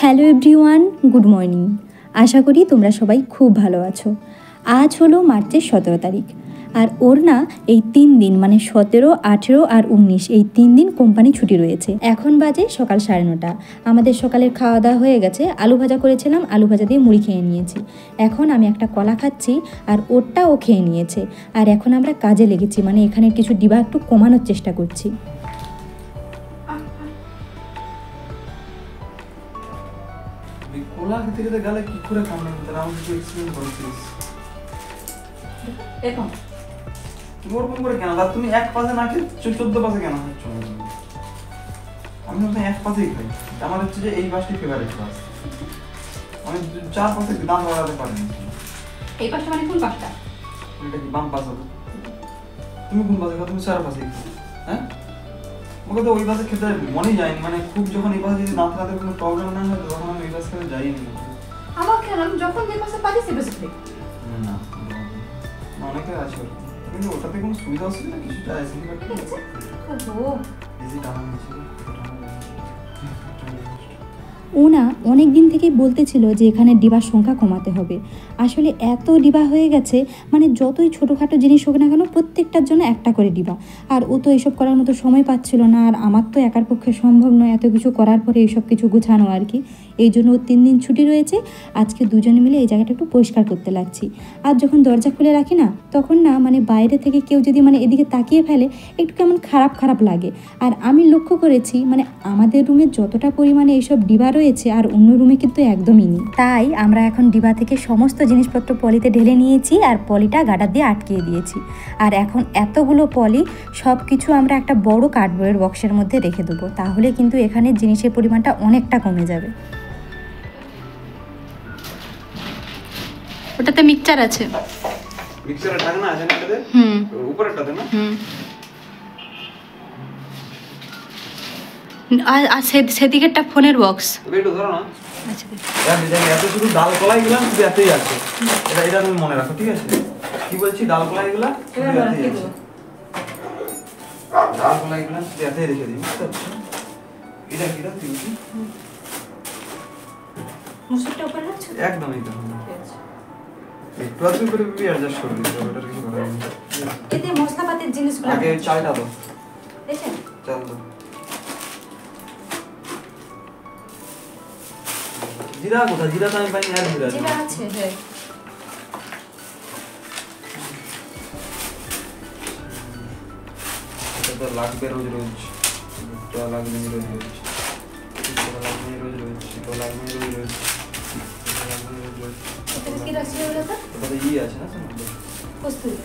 Hello everyone, good morning. আশা করি তোমরা সবাই খুব ভালো আছো। আজ হলো মার্চের 17 তারিখ, আর ওর না এই 3 দিন মানে 17, 18 আর 19 এই 3 দিন কোম্পানি ছুটি রয়েছে। এখন বাজে সকাল 9:30। আমাদের সকালের খাওয়া দাওয়া হয়ে গেছে। আলু ভাজা করেছিলাম, আলু ভাজা দিয়ে মুড়ি খেয়ে নিয়েছি। এখন আমি একটা কলা খাচ্ছি আর ওরটা ও খেয়ে নিয়েছে। আর এখন আমরা কাজে লেগেছি, মানে এখানে কিছু ডিবা একটু কমানোর চেষ্টা করছি। কোলা খেতে খেতে গেলে কি করে কামড়ে তারা আমাকে একটু এক্সপ্লেইন করো প্লিজ। এখন তুমি ওরকম করে কেন দাদা, তুমি এক পাশে না খেয়ে 14 পাশে কেন খাচ্ছ? আমি তো এক পাশেই খাই। আমার হচ্ছে যে এই পাশটি ফেভারিট পাশ। আমি 4 পাশে দাম বাড়াতে পারি না। এই পাশটা মানে কোন পাশটা? এটা কি বাম পাশ হবে? তুমি কোন পাশে খাও? তুমি 4 পাশেই খাও। হ্যাঁ, আমাকে তো ওই পাশে খেতে মনেই যায়নি, মানে খুব যখন এই পাশে যদি দাঁত কোনো প্রবলেম না হয় তখন আমি এই পাশে খেতে যাইনি। আমার কেন, আমি যখন যে পাশে পারি সে পাশে খাই। না অনেকে আছে, কিন্তু ওটাতে কোনো সুবিধা অসুবিধা কিছুটা আছে না। ঠিক আছে। ওহো, বেশি টানা নিয়েছিল। ও না অনেক দিন থেকেই বলতেছিল যে এখানে ডিবার সংখ্যা কমাতে হবে। আসলে এত ডিবা হয়ে গেছে, মানে যতই ছোটোখাটো জিনিস হোক না কেন প্রত্যেকটার জন্য একটা করে ডিবা। আর ও তো এসব করার মতো সময় পাচ্ছিল না, আর আমার তো একার পক্ষে সম্ভব নয় এত কিছু করার পরে এইসব কিছু গুছানো আর কি। এই জন্য ও 3 দিন ছুটি রয়েছে। আজকে দুজনে মিলে এই জায়গাটা একটু পরিষ্কার করতে লাগছি। আর যখন দরজা খুলে রাখি না, তখন না মানে বাইরে থেকে কেউ যদি মানে এদিকে তাকিয়ে ফেলে একটু কেমন খারাপ খারাপ লাগে। আর আমি লক্ষ্য করেছি মানে আমাদের রুমে যতটা পরিমাণে এইসব ডিবা রয়েছে আর অন্য রুমে কিন্তু একদমই নেই। তাই আমরা এখন ডিবা থেকে সমস্ত জিনিসপত্র পলিতে ঢেলে নিয়েছি আর পলিটা গার্ডার দিয়ে আটকিয়ে দিয়েছি। আর এখন এতগুলো পলি সব কিছু আমরা একটা বড় কার্ডবোর্ডের বক্সের মধ্যে রেখে দেবো, তাহলে কিন্তু এখানে জিনিসের পরিমাণটা অনেকটা কমে যাবে। ওটাতে মিক্সচার আছে। মিক্সারের ঢাকনা আছে না এটাতে? উপরেরটাতে না? আর সেদিকেরটা ফোনের বক্স। একটু ধরো না। আচ্ছা, এত শুধু ডাল কলাই গুলো শুধু এতই আছে। এটা তুমি মনে রাখো, ঠিক আছে? কি বলছি, ডাল কলাই গুলো শুধু এতই আছে। ডাল কলাই গুলো শুধু এতই রেখে দিই, বুঝতে পারছো? এটা কি রাখছি? মুসুরটা উপরে রাখছো? একদম একদম। একটু আধটু করে বিবি অ্যাডজাস্ট করে দিতে হবে, ওটার কিছু করার নেই। এতে মশলাপাতির জিনিসগুলো আগে চালটা দাও। দেখেন? চাল দাও। জিরা কোথায়? জিরা তো আমি পাইনি, আর জিরা জিরা আছে, হ্যাঁ। এটা তো লাগবে রোজ রোজ, এটা লাগবে রোজ রোজ, এটা লাগবে রোজ রোজ, এটা লাগবে রোজ রোজ, এটা লাগবে রোজ রোজ। এটা কি রাখছি বলো তো? এটা তো আছে না স্যার? কস্তুরি।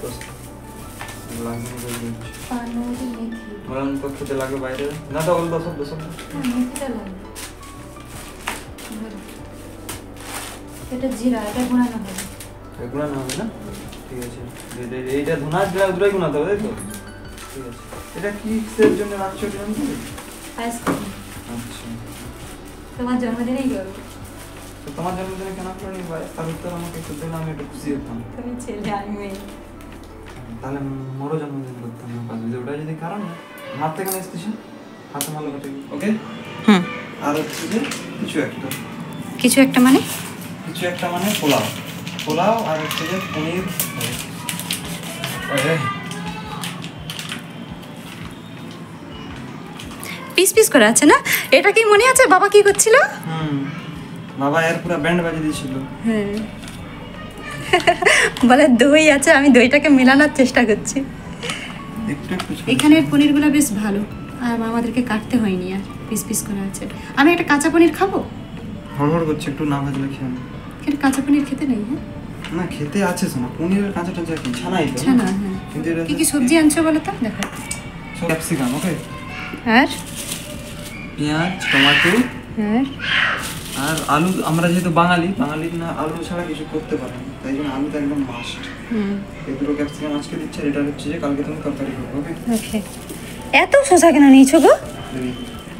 লাগবে রোজ রোজ। পানৌরি মেথি। মরণ তো খেতে লাগবে বাইরে। না তো বলতো সব সব। হ্যাঁ, মেথিটা লাগবে। এটা জিরা, এটা গুঁড়ানো হবে। গুঁড়ানো হবে না? ঠিক আছে। এইটা ধনা জিরা দুটোই গুঁড়াতে হবে, তাই তো? ঠিক আছে। এটা কি কিসের জন্য রাখছো জানো কি? আইসক্রিম। আচ্ছা। তোমার জন্মদিনেই করব। তো তোমার জন্মদিনে কেন করনি ভাই? তাহলে তো আমাকে একটু দিলে আমি একটু খুশি হতাম। তুমি ছেলে, আমি মেয়ে। তাহলে মোরও জন্মদিন করতাম না, পাঁচ ওটা যদি কারণ হাত থেকে না স্টেশন হাতে ভালো কাটে। ওকে। আর হচ্ছে যে কিছু একটা মানে পোলাও। পোলাও আর হচ্ছে যে পনির। পিস পিস করে আছে না? এটা কি মনে আছে বাবা কি করছিল? বাবা এর পুরো ব্যান্ড বাজিয়ে দিয়েছিল। হ্যাঁ, বলে দই আছে, আমি দইটাকে মেলানোর চেষ্টা করছি। এখানের পনিরগুলো বেশ ভালো, আর আমাদেরকে কাটতে হয়নি, আর পিস পিস করে আছে। আমি একটা কাঁচা পনির খাবো। হড়হড় করছে, একটু না ভাজলে খেয়ে না। কিন্তু কাঁচা পনির খেতে নেই। হ্যাঁ না, খেতে আছে শোনা, পনিরের কাঁচা টাঁচা কি ছানাই তো। ছানা, হ্যাঁ। কিন্তু এটা কি কি সবজি আনছো বলো তো, দেখো। ক্যাপসিকাম, ওকে, আর পেঁয়াজ, টমেটো, হ্যাঁ, আর আলু। আমরা যেহেতু বাঙালি না আলু ছাড়া কিছু করতে পারি না, তাই জন্য আলুটা একদম মাস্ট। এই দুটো ক্যাপসিকাম আজকে দিচ্ছে, আর এটা হচ্ছে যে কালকে তুমি তরকারি করবে। ওকে ওকে। এত শসা কেন নিয়েছো গো?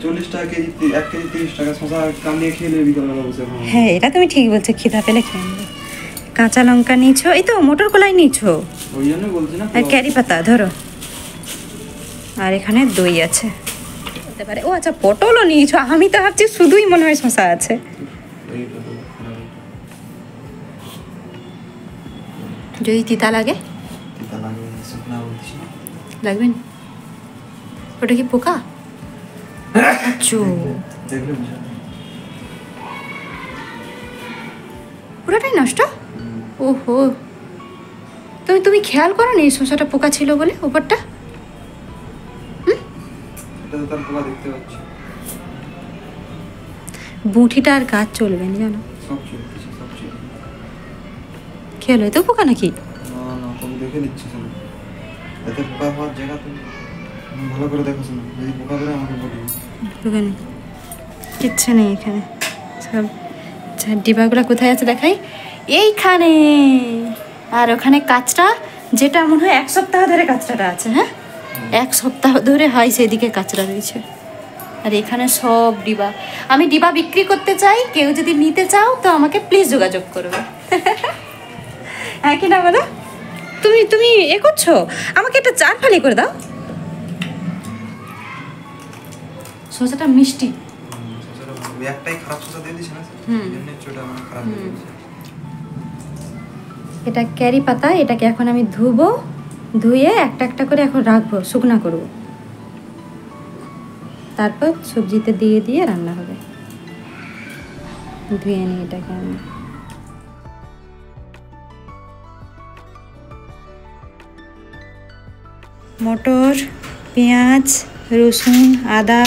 40 টাকা কেজি, 1 কেজি 30 টাকা। শসা কামড়িয়ে খেয়ে নেবে বিকালবেলা বসে। হ্যাঁ, এটা তুমি ঠিক বলছো, খিদা পেলে খেয়ে নেবে। কাঁচা লঙ্কা নিয়েছো, এই তো মটর কলাই নিয়েছো, ওই জন্য বলছি না। আর ক্যারি পাতা ধরো, আর এখানে দই আছে। যেতে পারে। ও আচ্ছা, পটলও নিয়েছো? আমি তো ভাবছি শুধুই মনে হয় শসা আছে। যদি তিতা লাগে? লাগবে না? ওটা কি পোকা? পুরোটাই নষ্ট? ওহো, তুমি খেয়াল করো নি শসাটা পোকা ছিল বলে উপরটা? বুঁঠিটা আর গাছ চলবে না জানো, খেয়াল হয় তো পোকা নাকি? কিচ্ছু নেই এখানে, সব ডিবাগুলো কোথায় আছে দেখাই, এইখানে। আর ওখানে কাঁচটা, যেটা মনে হয় 1 সপ্তাহ ধরে কাঁচরাটা আছে। হ্যাঁ, 1 সপ্তাহ ধরে হয় সেদিকে কাঁচরা রয়েছে। আর এখানে সব ডিবা। আমি ডিবা বিক্রি করতে চাই, কেউ যদি নিতে চাও তো আমাকে প্লিজ যোগাযোগ করবে। হ্যাঁ কি না বলো? তুমি এ করছো, আমাকে একটা 4 ফালি করে দাও। শসাটা মিষ্টি। এটা ক্যারি পাতা, এটাকে এখন আমি ধুবো, ধুয়ে একটা একটা করে এখন রাখবো, শুকনা করবো, তারপর সবজিতে দিয়ে দিয়ে রান্না হবে। ধুয়ে নিই এটাকে আমি। মটর, পেঁয়াজ, রসুন, আদা,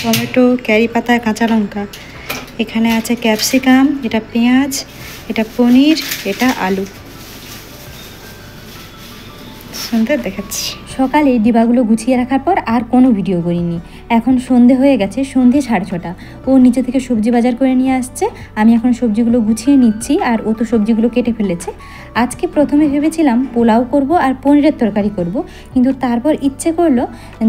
টমেটো, ক্যারি পাতা, কাঁচা লঙ্কা, এখানে আছে ক্যাপসিকাম, এটা পেঁয়াজ, এটা পনির, এটা আলু। সুন্দর দেখাচ্ছি। সকালে ডিবাগুলো গুছিয়ে রাখার পর আর কোনো ভিডিও করিনি। এখন সন্ধে হয়ে গেছে, সন্ধে 6:30। ও নিচে থেকে সবজি বাজার করে নিয়ে আসছে, আমি এখন সবজিগুলো গুছিয়ে নিচ্ছি, আর ও তো সবজিগুলো কেটে ফেলেছে। আজকে প্রথমে ভেবেছিলাম পোলাও করব আর পনিরের তরকারি করব, কিন্তু তারপর ইচ্ছে করলো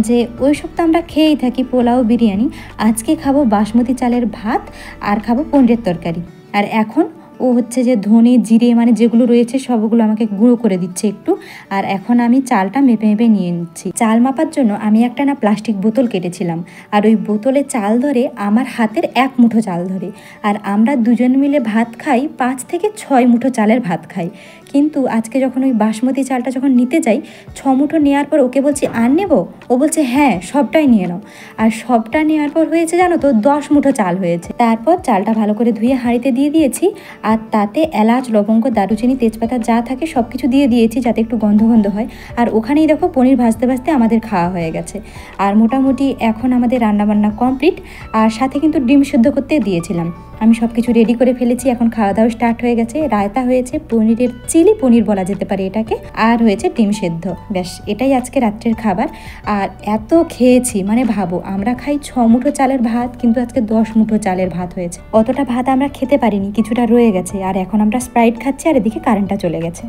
যে ওই সব তো আমরা খেয়েই থাকি, পোলাও, বিরিয়ানি। আজকে খাবো বাসমতি চালের ভাত আর খাবো পনিরের তরকারি। আর এখন ও হচ্ছে যে ধনে, জিরে, মানে যেগুলো রয়েছে সবগুলো আমাকে গুঁড়ো করে দিচ্ছে একটু। আর এখন আমি চালটা মেপে মেপে নিয়ে নিচ্ছি। চাল মাপার জন্য আমি একটা না প্লাস্টিক বোতল কেটেছিলাম, আর ওই বোতলে চাল ধরে আমার হাতের 1 মুঠো চাল ধরে। আর আমরা দুজন মিলে ভাত খাই, 5 থেকে 6 মুঠো চালের ভাত খাই। কিন্তু আজকে যখন ওই বাসমতি চালটা যখন নিতে যাই, 6 মুঠো নেওয়ার পর ওকে বলছি আর নেবো, ও বলছে হ্যাঁ সবটাই নিয়ে নাও। আর সবটা নেওয়ার পর হয়েছে জানো তো, 10 মুঠো চাল হয়েছে। তারপর চালটা ভালো করে ধুয়ে হাঁড়িতে দিয়ে দিয়েছি, আর তাতে এলাচ, লবঙ্গ, দারুচিনি, তেজপাতা যা থাকে সব কিছু দিয়ে দিয়েছি যাতে একটু গন্ধ গন্ধ হয়। আর ওখানেই দেখো পনির ভাজতে ভাজতে আমাদের খাওয়া হয়ে গেছে। আর মোটামুটি এখন আমাদের রান্নাবান্না কমপ্লিট। আর সাথে কিন্তু ডিম সেদ্ধ করতে দিয়েছিলাম। আমি সব কিছু রেডি করে ফেলেছি, এখন খাওয়া দাওয়া স্টার্ট হয়ে গেছে। রায়তা হয়েছে, পনিরের চিলি পনির বলা যেতে পারে এটাকে, আর হয়েছে ডিম সেদ্ধ। ব্যাস, এটাই আজকে রাত্রের খাবার। আর এত খেয়েছি, মানে ভাবো আমরা খাই 6 মুঠো চালের ভাত, কিন্তু আজকে 10 মুঠো চালের ভাত হয়েছে। অতটা ভাত আমরা খেতে পারিনি, কিছুটা রয়ে গেছে। আর এখন আমরা স্প্রাইট খাচ্ছি, আর এদিকে কারেন্টটা চলে গেছে।